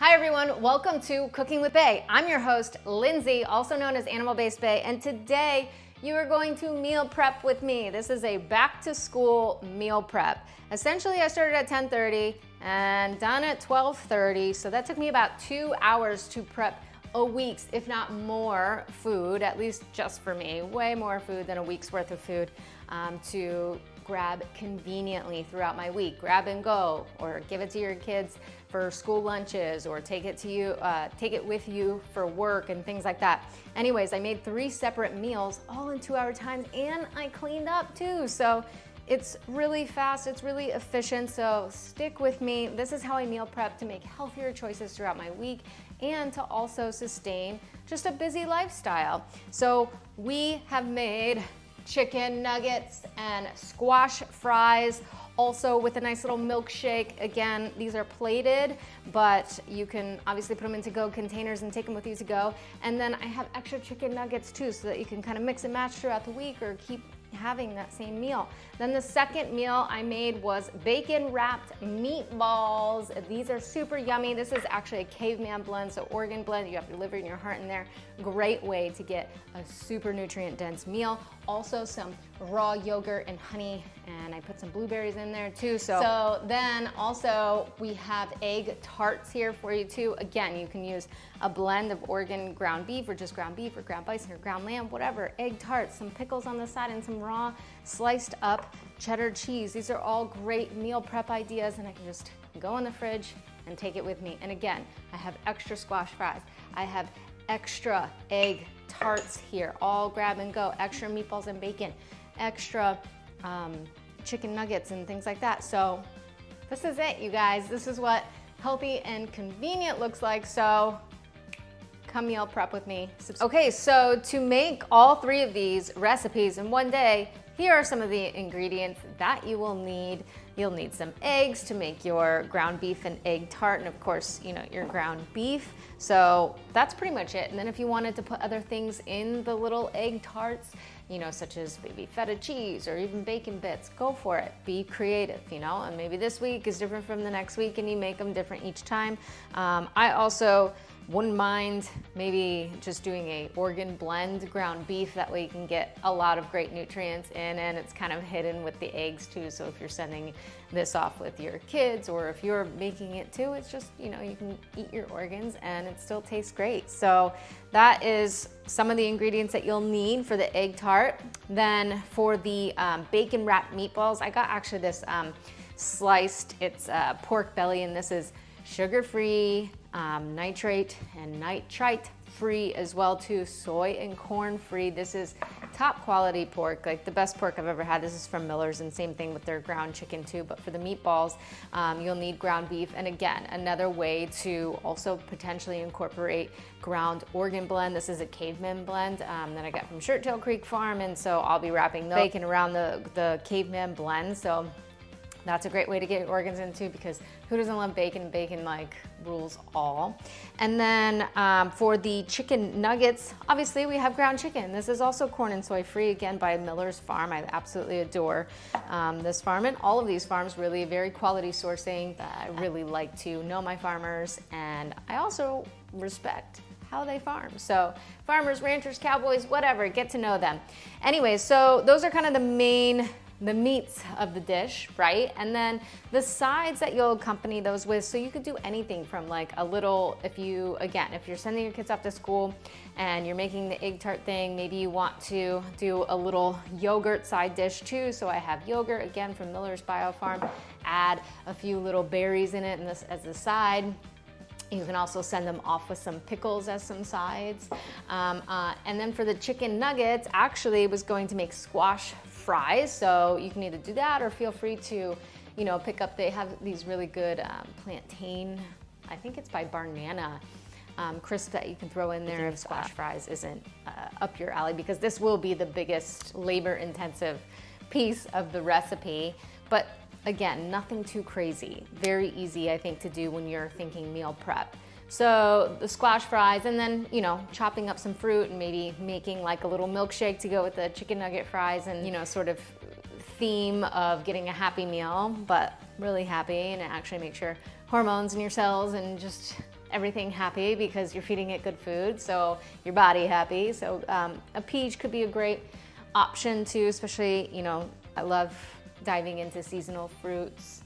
Hi everyone, welcome to Cooking with Bae. I'm your host, Lindsay, also known as Animal Based Bae, and today you are going to meal prep with me. This is a back to school meal prep. Essentially, I started at 10:30 and done at 12:30, so that took me about 2 hours to prep a week's, if not more, food, at least just for me, way more food than a week's worth of food to grab conveniently throughout my week. Grab and go, or give it to your kids for school lunches, or take it with you for work and things like that. Anyways, I made 3 separate meals all in 2-hour times, and I cleaned up too. So it's really fast, it's really efficient, so stick with me. This is how I meal prep to make healthier choices throughout my week and to also sustain just a busy lifestyle. So we have made chicken nuggets and squash fries, also with a nice little milkshake. Again, these are plated, but you can obviously put them in to-go containers and take them with you to go. And then I have extra chicken nuggets too, so that you can kind of mix and match throughout the week or keep having that same meal. Then the second meal I made was bacon wrapped meatballs. These are super yummy. This is actually a caveman blend, so organ blend. You have your liver and your heart in there. Great way to get a super nutrient dense meal. Also some raw yogurt and honey, and I put some blueberries in there too. So then also we have egg tarts here for you too. Again, you can use a blend of Oregon ground beef or just ground beef or ground bison or ground lamb, whatever. Egg tarts, some pickles on the side, and some raw sliced up cheddar cheese. These are all great meal prep ideas, and I can just go in the fridge and take it with me. And again, I have extra squash fries. I have extra egg tarts here, all grab and go, extra meatballs and bacon, extra chicken nuggets and things like that. So this is it, you guys. This is what healthy and convenient looks like. So come meal prep with me. Okay, so to make all 3 of these recipes in one day, here are some of the ingredients that you will need. You'll need some eggs to make your ground beef and egg tart, and of course, you know, your ground beef. So that's pretty much it. And then if you wanted to put other things in the little egg tarts, you know, such as maybe feta cheese or even bacon bits, go for it. Be creative, you know, and maybe this week is different from the next week and you make them different each time. I also wouldn't mind maybe just doing a organ blend ground beef. That way you can get a lot of great nutrients in, and it's kind of hidden with the eggs too. So if you're sending this off with your kids, or if you're making it too, it's just, you know, you can eat your organs and it still tastes great. So that is some of the ingredients that you'll need for the egg tart. Then for the bacon wrapped meatballs, I got actually this sliced, it's pork belly, and this is sugar-free, nitrate and nitrite free as well too, soy and corn free. This is top quality pork, like the best pork I've ever had. This is from Miller's, and same thing with their ground chicken too. But for the meatballs, you'll need ground beef. And again, another way to also potentially incorporate ground organ blend. This is a caveman blend that I got from Shirttail Creek Farm, and so I'll be wrapping the bacon around the caveman blend. So that's a great way to get your organs into, because who doesn't love bacon? Bacon like rules all. And then for the chicken nuggets, obviously we have ground chicken. This is also corn and soy free, again by Miller's Farm. I absolutely adore this farm, and all of these farms, really very quality sourcing. I really like to know my farmers, and I also respect how they farm. So farmers, ranchers, cowboys, whatever, get to know them. Anyways, so those are kind of the meats of the dish, right? And then the sides that you'll accompany those with, so you could do anything from like a little, if you're sending your kids off to school and you're making the egg tart thing, maybe you want to do a little yogurt side dish too. So I have yogurt, again, from Miller's Bio Farm. Add a few little berries in it, and this as a side. You can also send them off with some pickles as some sides. And then for the chicken nuggets, actually was going to make squash fries. So you can either do that, or feel free to, you know, pick up, they have these really good plantain, I think it's by Banana, crisp that you can throw in there if squash fries isn't up your alley, because this will be the biggest labor intensive piece of the recipe. But again, nothing too crazy. Very easy, I think, to do when you're thinking meal prep. So the squash fries, and then, you know, chopping up some fruit and maybe making like a little milkshake to go with the chicken nugget fries, and, you know, sort of theme of getting a happy meal, but really happy, and it actually makes your hormones in your cells and just everything happy because you're feeding it good food, so your body happy. So a peach could be a great option too, especially, you know, I love diving into seasonal fruits.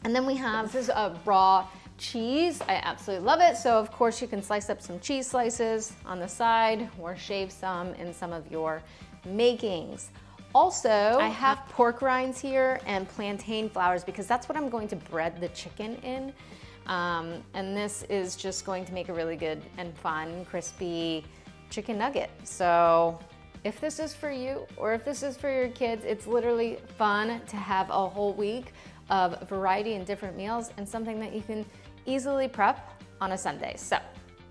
And then we have, this is a raw cheese. I absolutely love it. So of course you can slice up some cheese slices on the side or shave some in some of your makings. Also, I have pork rinds here and plantain flowers because that's what I'm going to bread the chicken in. And this is just going to make a really good and fun, crispy chicken nugget. So if this is for you or if this is for your kids, it's literally fun to have a whole week of variety and different meals and something that you can easily prep on a Sunday. So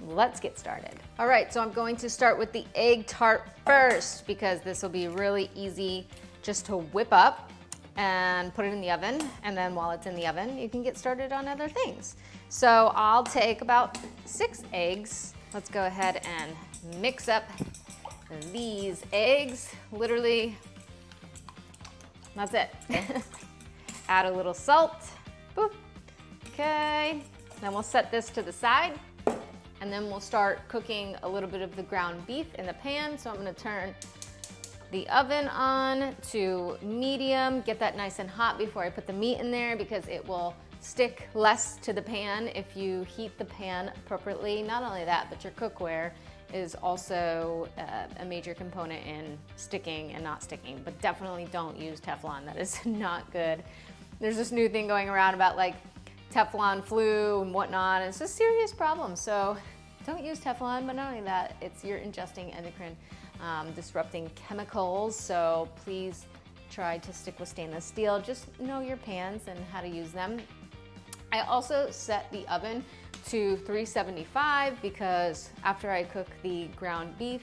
let's get started. All right, so I'm going to start with the egg tart first because this will be really easy just to whip up and put it in the oven. And then while it's in the oven, you can get started on other things. So I'll take about 6 eggs. Let's go ahead and mix up these eggs. Literally, that's it. Add a little salt. Boop. Okay, then we'll set this to the side. And then we'll start cooking a little bit of the ground beef in the pan. So I'm gonna turn the oven on to medium, get that nice and hot before I put the meat in there because it will stick less to the pan if you heat the pan appropriately. Not only that, but your cookware is also a major component in sticking and not sticking, but definitely don't use Teflon. That is not good. There's this new thing going around about like Teflon flu and whatnot. And it's a serious problem. So don't use Teflon, but not only that, you're ingesting endocrine disrupting chemicals. So please try to stick with stainless steel. Just know your pans and how to use them. I also set the oven to 375 because after I cook the ground beef,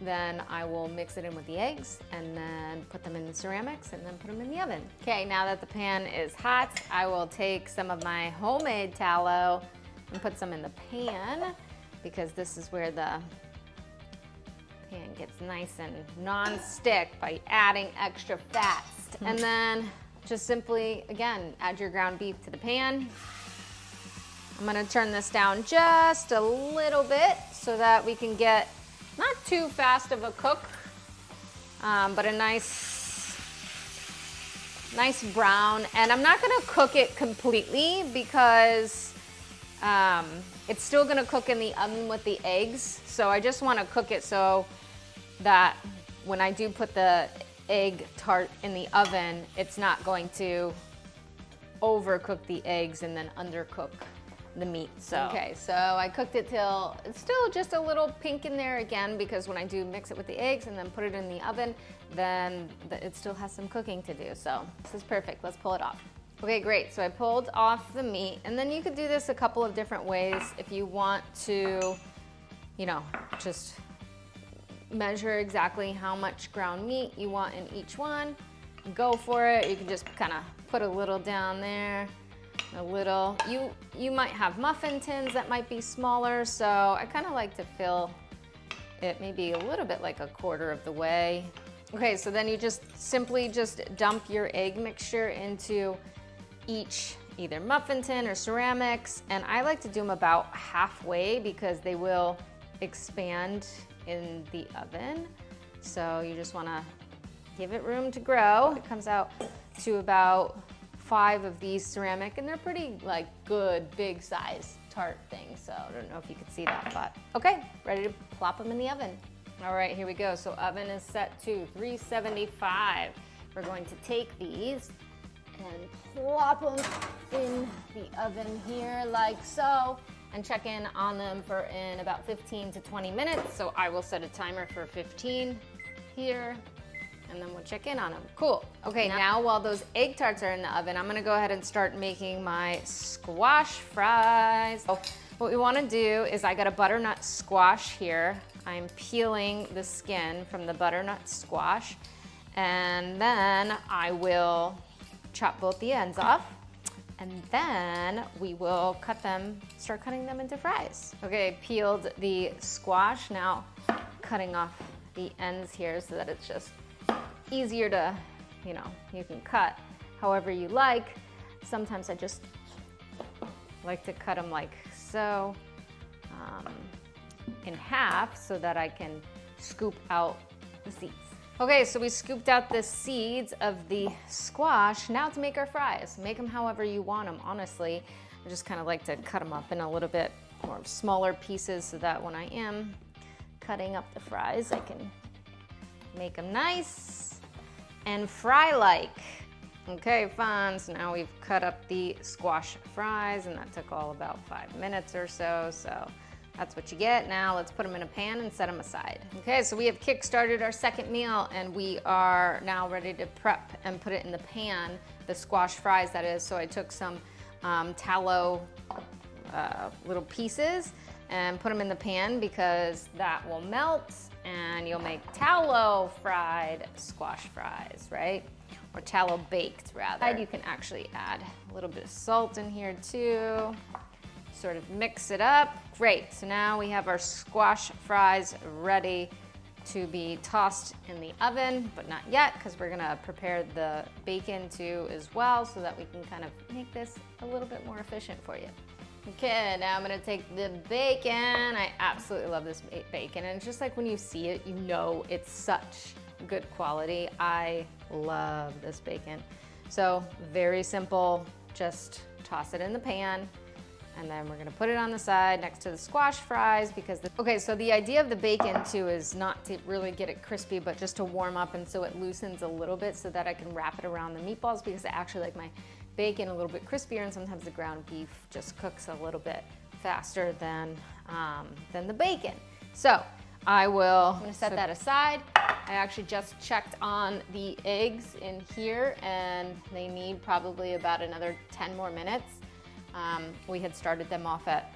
then I will mix it in with the eggs and then put them in the ceramics and then put them in the oven. Okay, now that the pan is hot, I will take some of my homemade tallow and put some in the pan because this is where the pan gets nice and non-stick by adding extra fats. And then just simply, again, add your ground beef to the pan. I'm gonna turn this down just a little bit so that we can get not too fast of a cook, but a nice brown. And I'm not gonna cook it completely because it's still gonna cook in the oven with the eggs. So I just wanna cook it so that when I do put the egg tart in the oven, it's not going to overcook the eggs and then undercook the meat. So okay, so I cooked it till it's still just a little pink in there again because when I do mix it with the eggs and then put it in the oven, then it still has some cooking to do. So this is perfect. Let's pull it off. Okay, great. So I pulled off the meat, and then you could do this a couple of different ways if you want to, you know, just measure exactly how much ground meat you want in each one. Go for it. You can just kind of put a little down there. A little. You might have muffin tins that might be smaller, so I kind of like to fill it maybe a little bit like a quarter of the way. Okay, so then you just simply just dump your egg mixture into each either muffin tin or ceramics, and I like to do them about halfway because they will expand in the oven. So you just want to give it room to grow. It comes out to about 5 of these ceramic, and they're pretty like good big size tart things. So I don't know if you could see that, but okay, ready to plop them in the oven. All right, here we go. So oven is set to 375. We're going to take these and plop them in the oven here like so, and check in on them for in about 15 to 20 minutes. So I will set a timer for 15 here, and then we'll check in on them. Cool. Okay, now while those egg tarts are in the oven, I'm gonna go ahead and start making my squash fries. So what we wanna do is I got a butternut squash here. I'm peeling the skin from the butternut squash, and then I will chop both the ends off, and then we will start cutting them into fries. Okay, peeled the squash, now cutting off the ends here so that it's just easier to, you know, you can cut however you like. Sometimes I just like to cut them like so, in half so that I can scoop out the seeds. Okay, so we scooped out the seeds of the squash. Now to make our fries. Make them however you want them, honestly. I just kind of like to cut them up in a little bit more smaller pieces so that when I am cutting up the fries, I can make them nice and fry-like. Okay, fun. So now we've cut up the squash fries, and that took all about 5 minutes or so. So that's what you get. Now let's put them in a pan and set them aside. Okay, so we have kick-started our second meal, and we are now ready to prep and put it in the pan, the squash fries that is. So I took some tallow little pieces and put them in the pan because that will melt and you'll make tallow fried squash fries, right? Or tallow baked rather. You can actually add a little bit of salt in here too. Sort of mix it up. Great, so now we have our squash fries ready to be tossed in the oven, but not yet because we're gonna prepare the bacon too as well so that we can kind of make this a little bit more efficient for you. Okay, now I'm gonna take the bacon. I absolutely love this bacon, and it's just like when you see it, you know it's such good quality. I love this bacon. So very simple, just toss it in the pan, and then we're gonna put it on the side next to the squash fries because, okay, so the idea of the bacon too is not to really get it crispy, but just to warm up and so it loosens a little bit so that I can wrap it around the meatballs because I actually like my bacon a little bit crispier, and sometimes the ground beef just cooks a little bit faster than the bacon. So I'm gonna set that aside. I actually just checked on the eggs in here and they need probably about another 10 more minutes. We had started them off at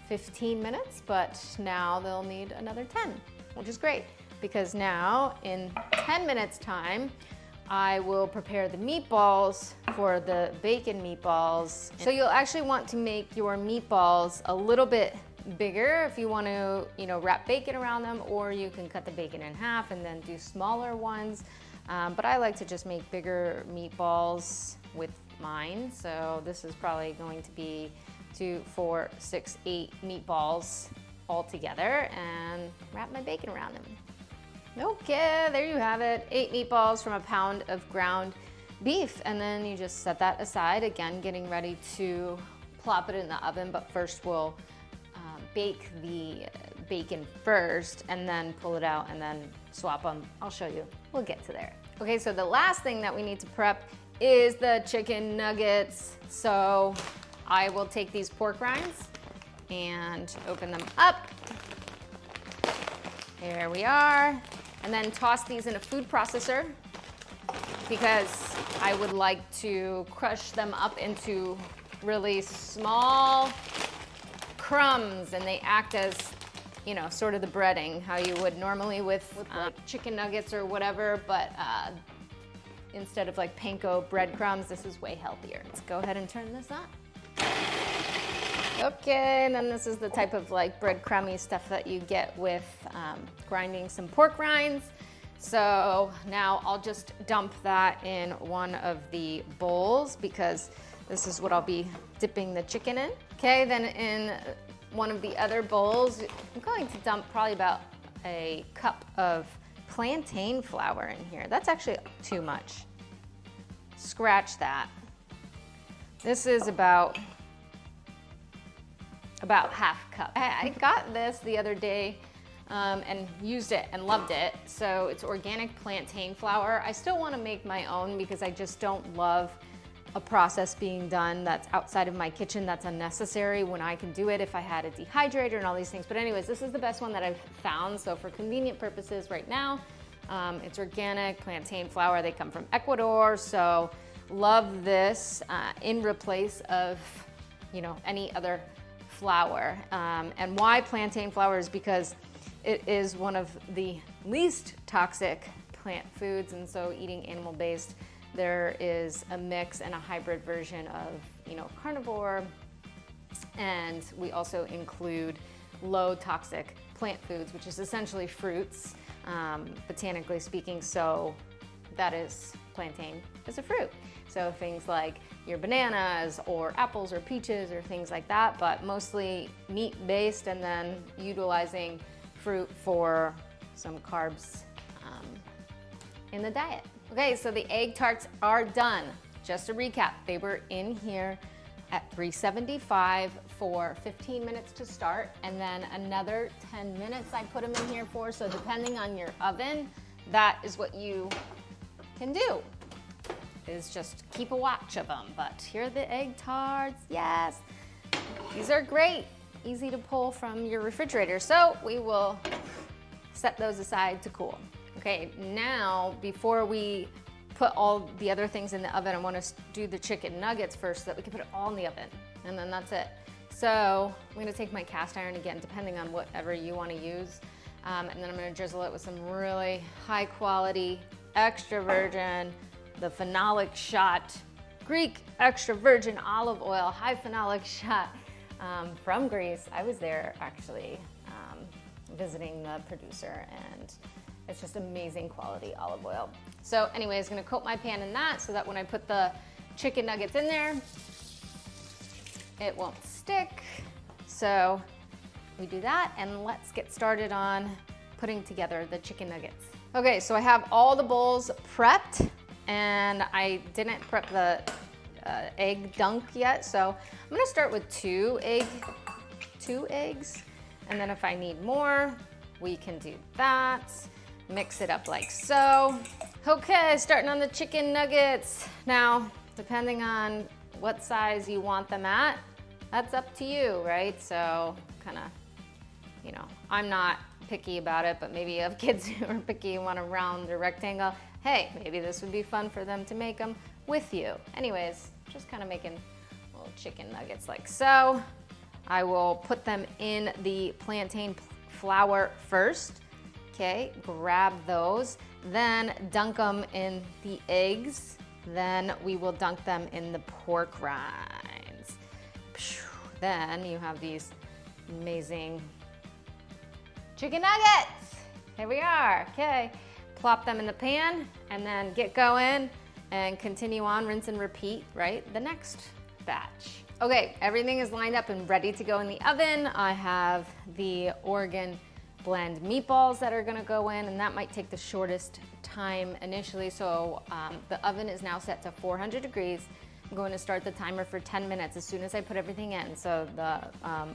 15 minutes, but now they'll need another 10, which is great because now in 10 minutes time, I will prepare the meatballs for the bacon meatballs. So you'll actually want to make your meatballs a little bit bigger if you want to, wrap bacon around them, or you can cut the bacon in half and then do smaller ones. But I like to just make bigger meatballs with mine. So this is probably going to be 2, 4, 6, 8 meatballs all together and wrap my bacon around them. Okay, there you have it. 8 meatballs from a pound of ground beef. And then you just set that aside, again, getting ready to plop it in the oven. But first we'll bake the bacon first and then pull it out and then swap them. I'll show you. We'll get to there. Okay, so the last thing that we need to prep is the chicken nuggets. So I will take these pork rinds and open them up. Here we are. And then toss these in a food processor because I would like to crush them up into really small crumbs, and they act as, sort of the breading, how you would normally with like chicken nuggets or whatever, but instead of like panko breadcrumbs, this is way healthier. Let's go ahead and turn this on. Okay, and then this is the type of like breadcrumby stuff that you get with grinding some pork rinds. So now I'll just dump that in one of the bowls because this is what I'll be dipping the chicken in. Okay, then in one of the other bowls, I'm going to dump probably about a cup of plantain flour in here. That's actually too much. Scratch that. This is about half cup. I got this the other day and used it and loved it. So it's organic plantain flour. I still want to make my own because I just don't love a process being done that's outside of my kitchen that's unnecessary when I can do it if I had a dehydrator and all these things. But anyways, this is the best one that I've found. So for convenient purposes right now, it's organic plantain flour. They come from Ecuador. So love this in replace of, any other flour. And why plantain flour is because it is one of the least toxic plant foods, and so eating animal-based, there is a mix and a hybrid version of, carnivore, and we also include low toxic plant foods, which is essentially fruits, botanically speaking, so that is plantain is a fruit. So things like your bananas or apples or peaches or things like that, but mostly meat-based, and then utilizing fruit for some carbs in the diet. Okay, so the egg tarts are done. Just to recap, they were in here at 375 for 15 minutes to start, and then another 10 minutes I put them in here for, so depending on your oven, that is what you can do, is just keep a watch of them. But here are the egg tarts, yes. These are great, easy to pull from your refrigerator, so we will set those aside to cool. Okay, now before we put all the other things in the oven, I want to do the chicken nuggets first so that we can put it all in the oven, and then that's it. So I'm going to take my cast iron again, depending on whatever you want to use, and then I'm going to drizzle it with some really high quality extra virgin, the phenolic shot Greek extra virgin olive oil, high phenolic shot from Greece. I was there actually visiting the producer, and it's just amazing quality olive oil. So anyways, gonna coat my pan in that so that when I put the chicken nuggets in there, it won't stick. So we do that, and let's get started on putting together the chicken nuggets. Okay, so I have all the bowls prepped, and I didn't prep the egg dunk yet, so I'm gonna start with two eggs, and then if I need more, we can do that. Mix it up like so. Okay, starting on the chicken nuggets. Now, depending on what size you want them at, that's up to you, right? So kind of, you know, I'm not picky about it, but maybe you have kids who are picky and want a round or rectangle. Hey, maybe this would be fun for them to make them with you. Anyways, just kind of making little chicken nuggets like so. I will put them in the plantain flour first. Okay, grab those, then dunk them in the eggs. Then we will dunk them in the pork rinds. Then you have these amazing chicken nuggets. Here we are, okay. Plop them in the pan and then get going and continue on, rinse and repeat, right? The next batch. Okay, everything is lined up and ready to go in the oven. I have the Oregon blend meatballs that are gonna go in, and that might take the shortest time initially. So the oven is now set to 400 degrees. I'm going to start the timer for 10 minutes as soon as I put everything in. So the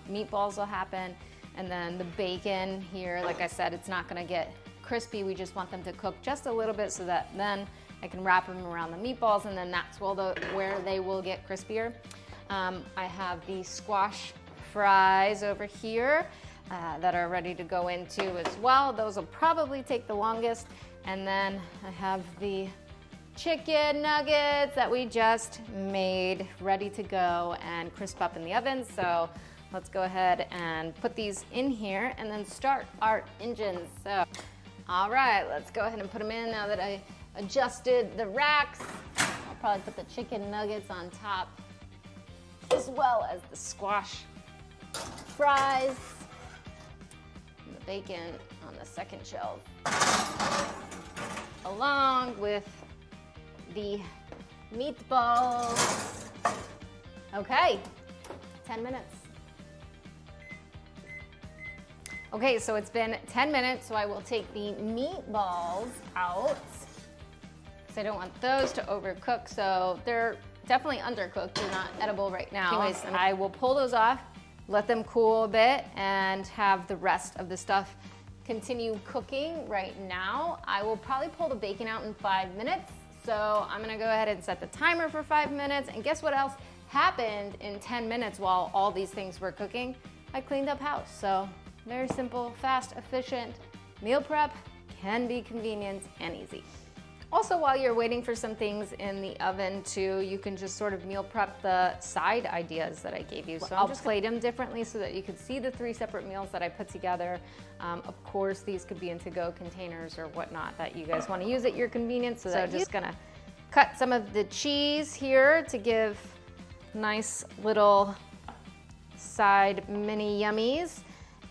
meatballs will happen, and then the bacon here, like I said, it's not gonna get crispy. We just want them to cook just a little bit so that then I can wrap them around the meatballs, and then that's where they will get crispier. I have the squash fries over here that are ready to go into as well. Those will probably take the longest. And then I have the chicken nuggets that we just made ready to go and crisp up in the oven. So let's go ahead and put these in here and then start our engines. So, all right, let's go ahead and put them in now that I adjusted the racks. I'll probably put the chicken nuggets on top as well as the squash fries. Bacon on the second shelf, along with the meatballs. Okay, 10 minutes. Okay, so it's been 10 minutes, so I will take the meatballs out, because I don't want those to overcook, so they're definitely undercooked. They're not edible right now. Anyways, I will pull those off, let them cool a bit, and have the rest of the stuff continue cooking right now. I will probably pull the bacon out in 5 minutes. So I'm gonna go ahead and set the timer for 5 minutes. And guess what else happened in 10 minutes while all these things were cooking? I cleaned up house. So very simple, fast, efficient meal prep, can be convenient and easy. Also, while you're waiting for some things in the oven too, you can just sort of meal prep the side ideas that I gave you. So I'll just plate them differently so that you can see the 3 separate meals that I put together. Of course, these could be in to-go containers or whatnot that you guys want to use at your convenience. So I'm just gonna cut some of the cheese here to give nice little side mini yummies.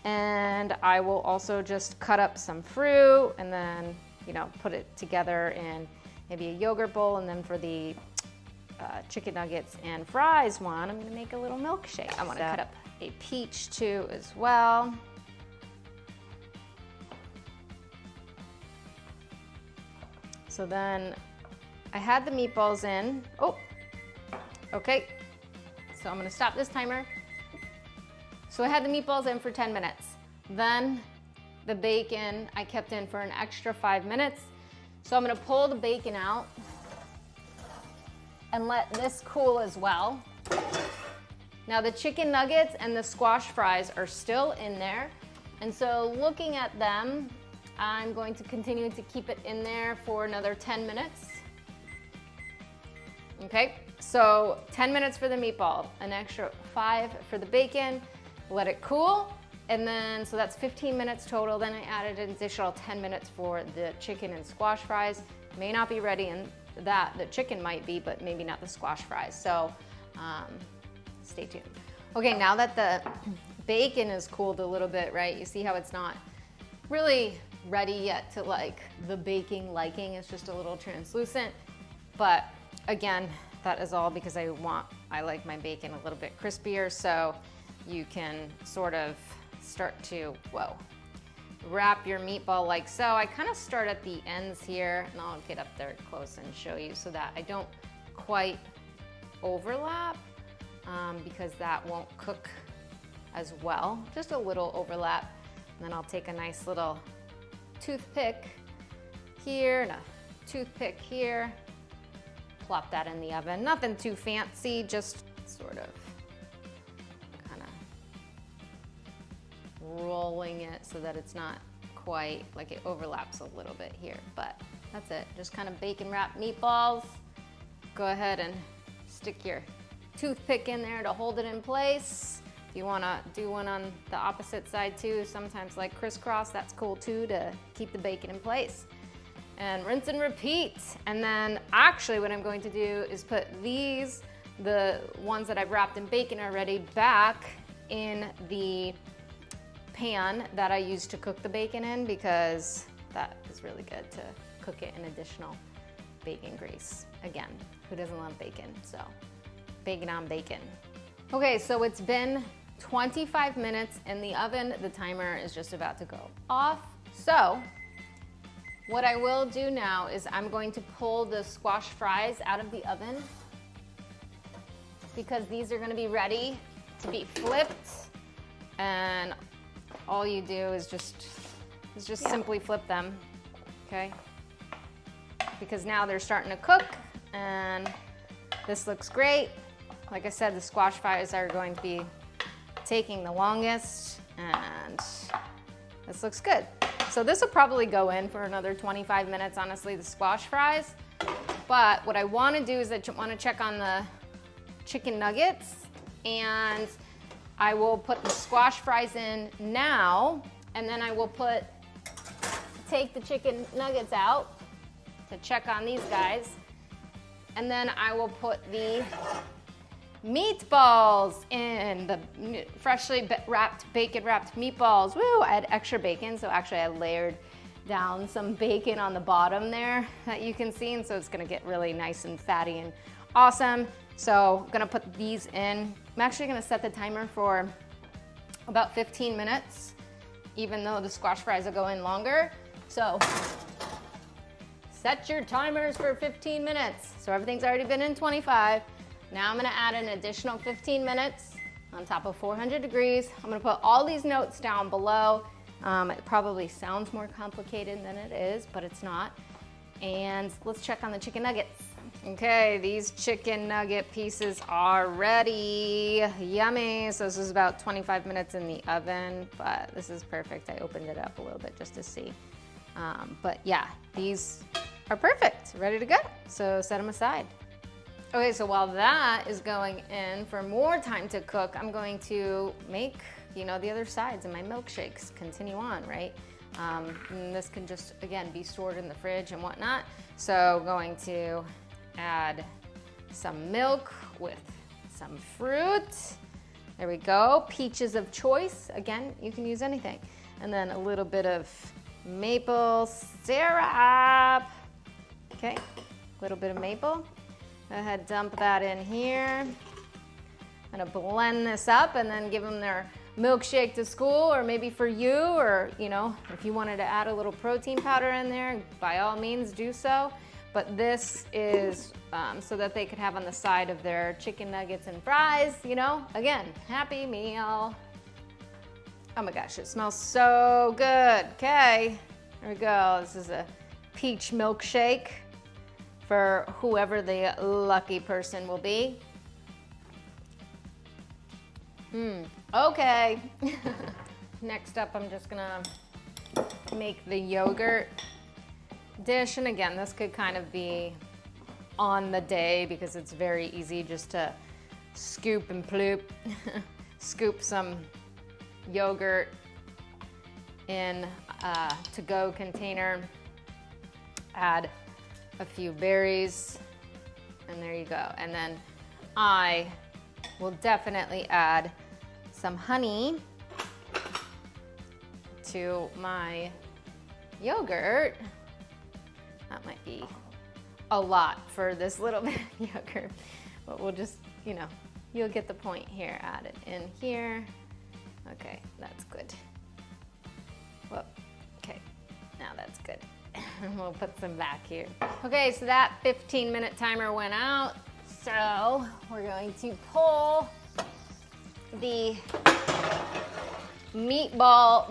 And I will also just cut up some fruit and then, you know, put it together in maybe a yogurt bowl. And then for the chicken nuggets and fries one, I'm gonna make a little milkshake. I wanna cut up a peach too as well. So then I had the meatballs in. Oh, okay. So I'm gonna stop this timer. So I had the meatballs in for 10 minutes. Then the bacon I kept in for an extra 5 minutes. So I'm gonna pull the bacon out and let this cool as well. Now the chicken nuggets and the squash fries are still in there. And so looking at them, I'm going to continue to keep it in there for another 10 minutes. Okay, so 10 minutes for the meatball, an extra 5 for the bacon, let it cool, and then, so that's 15 minutes total. Then I added an additional 10 minutes for the chicken and squash fries. May not be ready in that, the chicken might be, but maybe not the squash fries. So stay tuned. Okay, now that the bacon is cooled a little bit, right? You see how it's not really ready yet to like the baking liking. It's just a little translucent, but again, that is all because I like my bacon a little bit crispier, so you can sort of start to, wrap your meatball like so. I kind of start at the ends here, and I'll get up there close and show you so that I don't quite overlap because that won't cook as well. Just a little overlap. And then I'll take a nice little toothpick here and a toothpick here. Plop that in the oven. Nothing too fancy, just sort of kind of rolling it so that it's not quite, like it overlaps a little bit here, but that's it. Just kind of bacon wrap meatballs. Go ahead and stick your toothpick in there to hold it in place. If you wanna do one on the opposite side too, sometimes like crisscross, that's cool too to keep the bacon in place. And rinse and repeat. And then actually what I'm going to do is put these, the ones that I've wrapped in bacon already, back in the pan that I used to cook the bacon in, because that is really good to cook it in additional bacon grease. Again, who doesn't love bacon? So bacon on bacon. Okay, so it's been 25 minutes in the oven. The timer is just about to go off. So what I will do now is I'm going to pull the squash fries out of the oven because these are gonna be ready to be flipped. And all you do is just simply flip them, okay? Because now they're starting to cook and this looks great. Like I said, the squash fries are going to be taking the longest, and this looks good. So this will probably go in for another 25 minutes, honestly, the squash fries. But what I wanna do is I wanna check on the chicken nuggets, and I will put the squash fries in now, and then I will take the chicken nuggets out to check on these guys. And then I will put the meatballs in, the freshly wrapped, bacon wrapped meatballs. Woo, I had extra bacon, so actually I layered down some bacon on the bottom there that you can see, and so it's gonna get really nice and fatty and awesome. So I'm gonna put these in. I'm actually gonna set the timer for about 15 minutes, even though the squash fries will go in longer. So set your timers for 15 minutes. So everything's already been in 25. Now I'm gonna add an additional 15 minutes on top of 400 degrees. I'm gonna put all these notes down below. It probably sounds more complicated than it is, but it's not. And let's check on the chicken nuggets. Okay, these chicken nugget pieces are ready. Yummy. So this is about 25 minutes in the oven, but this is perfect. I opened it up a little bit just to see. But yeah, these are perfect, ready to go. So set them aside. Okay, so while that is going in for more time to cook, I'm going to make, the other sides of my milkshakes continue on, right? And this can just, again, be stored in the fridge and whatnot. So going to add some milk with some fruit. There we go, peaches of choice. Again, you can use anything. And then a little bit of maple syrup. Okay, a little bit of maple. Go ahead, dump that in here. I'm gonna blend this up and then give them their milkshake to school, or maybe for you, or you know, if you wanted to add a little protein powder in there, by all means do so. But this is so that they could have on the side of their chicken nuggets and fries, you know, again, happy meal. Oh my gosh, it smells so good. Okay, there we go. This is a peach milkshake for whoever the lucky person will be. Okay. Next up, I'm just gonna make the yogurt dish. And again, this could kind of be on the day because it's very easy just to scoop and ploop. Scoop some yogurt in a to-go container. Add a few berries, and there you go. And then I will definitely add some honey to my yogurt. That might be a lot for this little bit of yogurt, but we'll just, you know, you'll get the point here. Add it in here. Okay, that's good. Well, okay, now that's good. And we'll put some back here. Okay, so that 15-minute timer went out. So we're going to pull the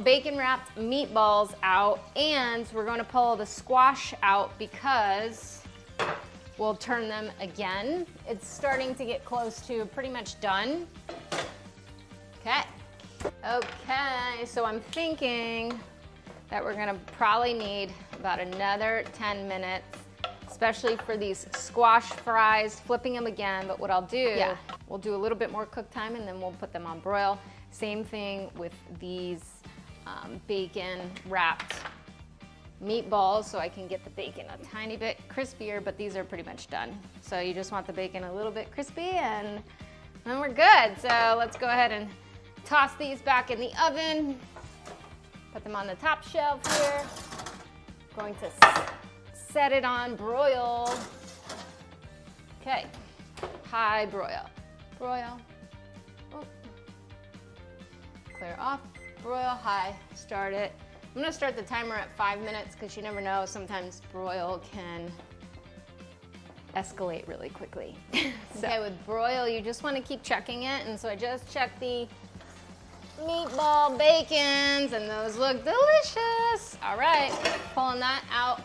bacon wrapped meatballs out, and we're going to pull the squash out because we'll turn them again. It's starting to get close to pretty much done. Okay. Okay, so I'm thinking that we're gonna probably need about another 10 minutes, especially for these squash fries, flipping them again. But what I'll do, we'll do a little bit more cook time and then we'll put them on broil. Same thing with these bacon wrapped meatballs, so I can get the bacon a tiny bit crispier, but these are pretty much done. So you just want the bacon a little bit crispy and then we're good. So let's go ahead and toss these back in the oven. Put them on the top shelf here. Going to set it on broil. Okay, high broil. Broil. Oh. Clear off, broil high, start it. I'm gonna start the timer at 5 minutes because you never know, sometimes broil can escalate really quickly. Okay, with broil, you just wanna keep checking it, and so I just checked the meatball bacons, and those look delicious. All right, pulling that out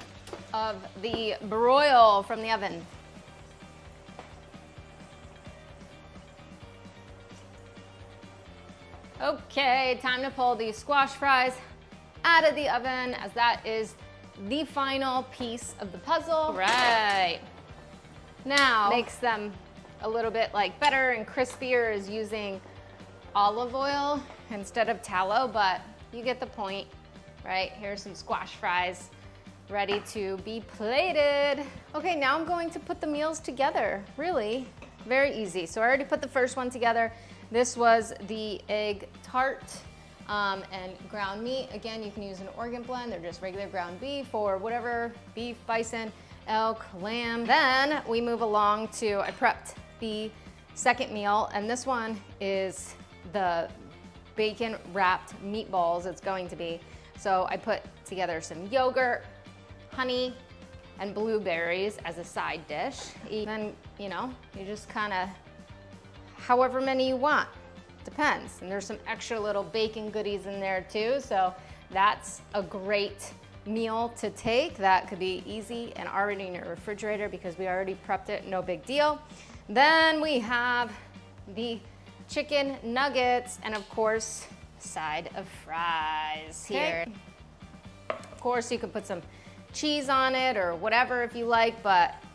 of the broil from the oven. Okay, time to pull the squash fries out of the oven, as that is the final piece of the puzzle. Right. Now, makes them a little bit like better and crispier is using olive oil instead of tallow, but you get the point, right? Here's some squash fries ready to be plated. Okay, now I'm going to put the meals together. Really, very easy. So I already put the first one together. This was the egg tart and ground meat. Again, you can use an organ blend. They're just regular ground beef or whatever, beef, bison, elk, lamb. Then we move along to, I prepped the second meal, and this one is the bacon wrapped meatballs it's going to be. So I put together some yogurt, honey, and blueberries as a side dish. Then, you know, you just kind of, however many you want, depends. And there's some extra little bacon goodies in there too, so that's a great meal to take. That could be easy and already in your refrigerator because we already prepped it, no big deal. Then we have the chicken nuggets and of course, side of fries here. Okay. Of course, you could put some cheese on it or whatever if you like,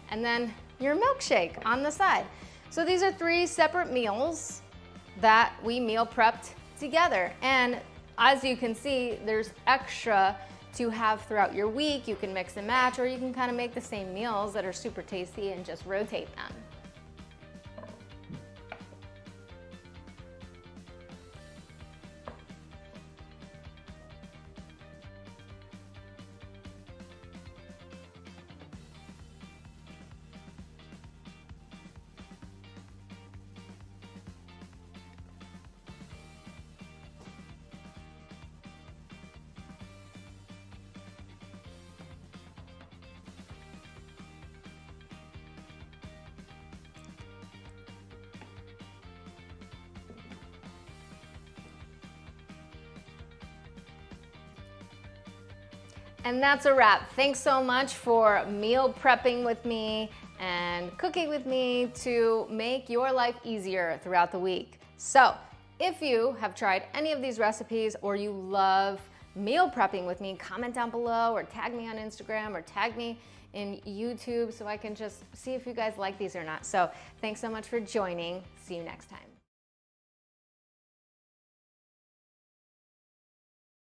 and then your milkshake on the side. So these are 3 separate meals that we meal prepped together. And as you can see, there's extra to have throughout your week. You can mix and match, or you can kind of make the same meals that are super tasty and just rotate them. And that's a wrap. Thanks so much for meal prepping with me and cooking with me to make your life easier throughout the week. So if you have tried any of these recipes or you love meal prepping with me, comment down below or tag me on Instagram or tag me in YouTube so I can just see if you guys like these or not. So thanks so much for joining. See you next time.